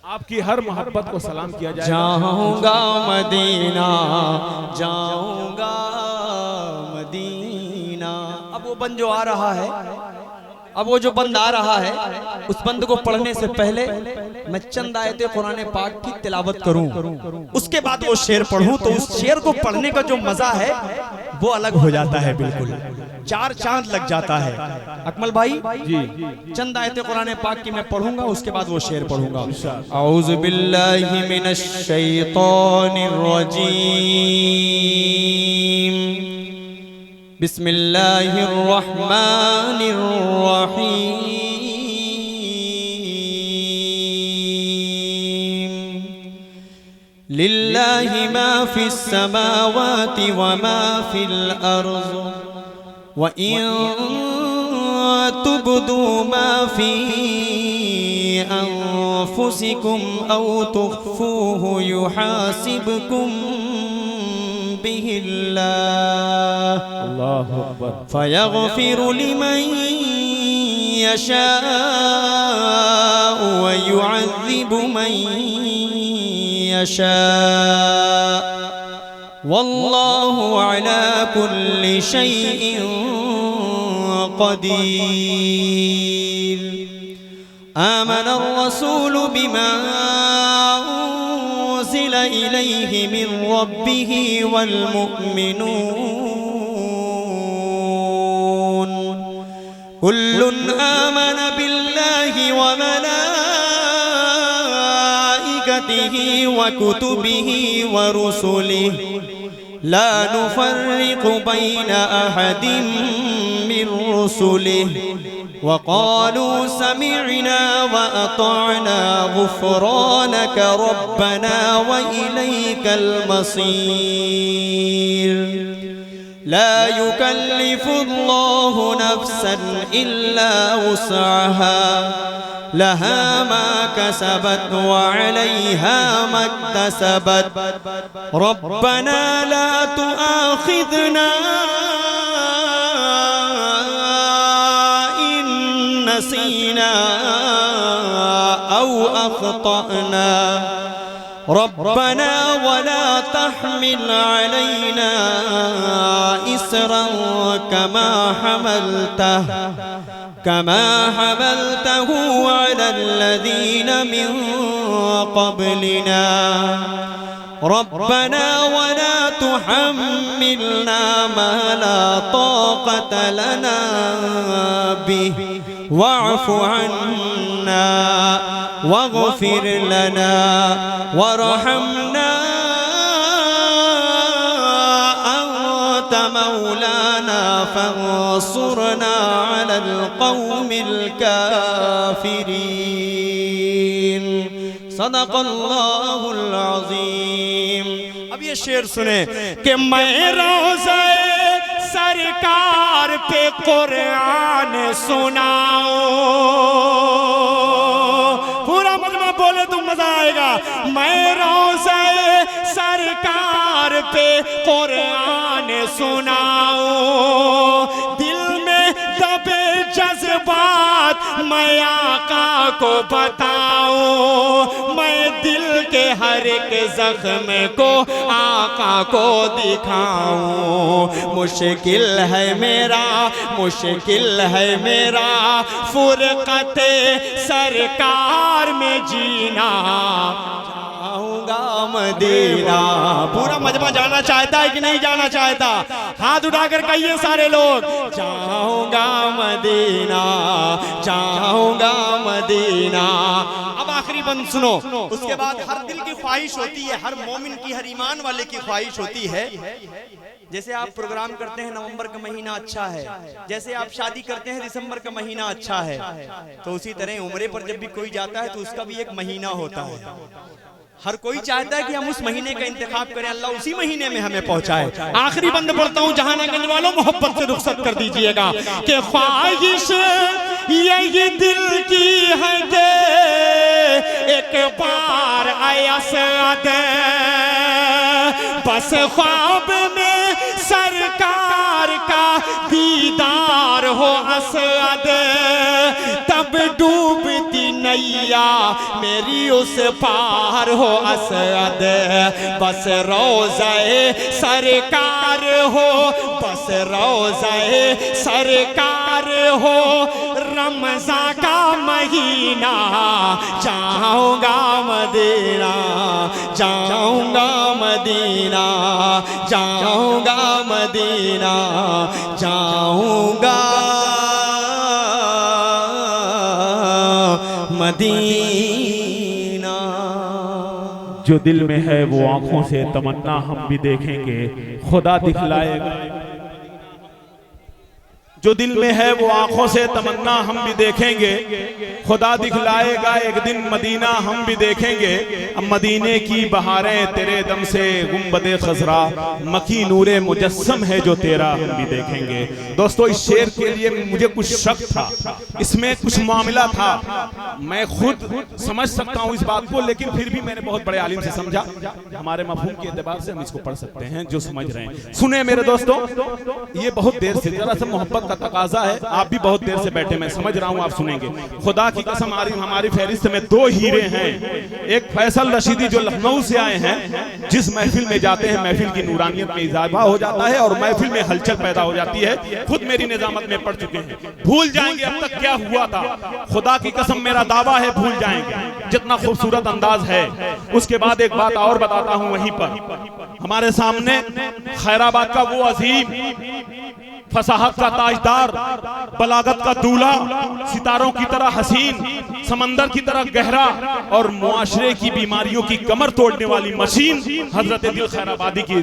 आपकी हर मोहब्बत को सलाम किया जाए। जाऊंगा मदीना, जाऊंगा मदीना। अब वो बंद जो आ रहा है, अब वो जो बंद आ रहा है, उस बंद को पढ़ने से पहले मैं चंद आयते कुरान पाक की तिलावत करूं, उसके बाद वो शेर पढ़ूं, तो उस शेर को पढ़ने का जो मजा है वो अलग हो जाता है, बिल्कुल चार चांद लग जाता है। अकमल भाई जी चंद आयते कुरान पाक की मैं पढ़ूंगा, उसके बाद वो शेर पढ़ूंगा। औज़ु बिल्लाहि मिनश शैतानिर रजीम, बिस्मिल्लाहिर रहमानिर रहीम। लिल्लाहि मा फिस समावाति व मा फिल अर्ज़ व इन तुब्दू मा फी अनफुसिकुम औ तुख्फूहु युहासिबकुम बिहिल्लाह अल्लाहु अकबर। फयग़फिरु लिमन यशाअ व युअज़्ज़िबु मन यशाअ वल्लाहु अला कुल्लि शैइन क़दीर। आमन अर्रसूलु बिमा उन्ज़िला इलैहि मिन रब्बिहि वल मुअ्मिनून कुल्लुन आमन बिल्लाहि व मलाइकतिहि व कुतुबिहि व रुसुलिहि ला नुफ़र्रिक़ु बैन अहदिम मिन रुसुलिहि वक़ालू समिअना व अतअना गुफ़रानक रब्बना व इलैकल मसीर। ला युकल्लिफुल्लाहु नफ्सन इल्ला वुस्अहा लहा मा कसबत व अलैहा मक्तसबत रब्बना ला तुआखिज़ना इन नसीना औ अख़्तअना रब्बना वला तहमिल अलैना इसरन कमा हमलतहु अलल्लज़ीन मिन क़ब्लिना रब्बना वला तुहम्मिलना मा ला ताक़त लना बिहि वाअफ़ु अन्ना वग़फ़िर लना वरहमना अंत मौलाना फंसुरना अलल क़ौमिल काफ़िरीन। सदक़ल्लाहुल अज़ीम। अब ये शेर सुने कि मैं रोज़े सरकार पे कुरान सुनाऊं, पूरा मजमा बोले तो मजा आएगा। मैं रोज़े सरकार पे कुरान सुनाऊं, दिल में दबे जज्बात मैं आका को बताऊं, मैं दिल के हर एक जख्म को आका को दिखाऊं। मुश्किल है मेरा फुरक़ते सरकार में जीना, जाऊंगा मदीना। पूरा मजमा जाना चाहता है कि नहीं जाना चाहता? हाथ उठाकर कहिए सारे लोग, जाऊंगा मदीना, जाऊंगा मदीना। अब आखिरी बंद सुनो, उसके बाद हर दिल की ख्वाहिश होती है, हर मोमिन की, हर ईमान वाले की ख्वाहिश होती है। जैसे आप प्रोग्राम करते हैं नवंबर का महीना अच्छा है, जैसे आप शादी करते हैं दिसंबर का महीना अच्छा है, तो उसी तरह उम्रे पर जब भी कोई जाता है तो उसका भी एक महीना होता है। हर कोई चाहता है कि हम उस महीने का इंतखाब करें, अल्लाह उसी महीने में हमें पहुंचाए। आखिरी बंद पढ़ता हूं, जहानागंज वालों मोहब्बत से रुखसत कर दीजिएगा कि ख्वाहिश यही दिल की है कि एक बार असद बस ख्वाब में सरकार का दीदार हो असद, तब डूबती नैया मेरी उस पार हो असद, बस रोज़े सरकार हो, बस रोज़े सरकार हो, रमज़ान का महीना जाऊंगा मदीना, जाऊंगा मदीना, जाऊंगा मदीना, जाऊंगा मदीना। जो दिल में है वो आंखों से तमन्ना हम भी देखेंगे, खुदा दिखलाएगा। जो दिल में है वो आंखों से तमन्ना हम भी देखेंगे, खुदा दिखलाएगा एक दिन मदीना हम भी देखेंगे। अब मदीने की बहारें तेरे दम से गुंबदे खजरा, मकी नूरे मुजस्सम है जो तेरा हम भी देखेंगे। दोस्तों इस शेर के लिए मुझे कुछ शक था, इसमें कुछ मामला था, मैं खुद समझ सकता हूँ इस बात को, लेकिन फिर भी मैंने बहुत बड़े आलिम से समझा। हमारे मफहूम के एतबार से हम इसको पढ़ सकते हैं जो समझ रहे हैं। सुने मेरे दोस्तों, ये बहुत देर से जरा सा मोहब्बत का तकाजा है, आप भी बहुत देर से बैठे, मैं समझ रहा हूं आप सुनेंगे। खुदा की कसम हमारी फहरिस्त में 2 हीरे हैं। एक फैसल रशीदी जो लखनऊ से आए हैं, जिस महफिल में जाते हैं महफिल की नूरानियत में इजाफा हो जाता है और महफिल में हलचल पैदा हो जाती है। खुद मेरी निजामत में पढ़ चुके हैं, भूल जाएंगे अब तक क्या हुआ था। खुदा की कसम मेरा दावा है भूल जाएंगे, जितना खूबसूरत अंदाज है। उसके बाद एक बात और बताता हूं, वहीं पर हमारे सामने खैराबाद का वो अजीम, फसाहत का ताजदार, बलागत का दूल्हा, सितारों की तरह हसीन, समंदर की तरह गहरा और मुआशरे की बीमारियों की कमर तोड़ने वाली मशीन हजरत दिल खैराबादी की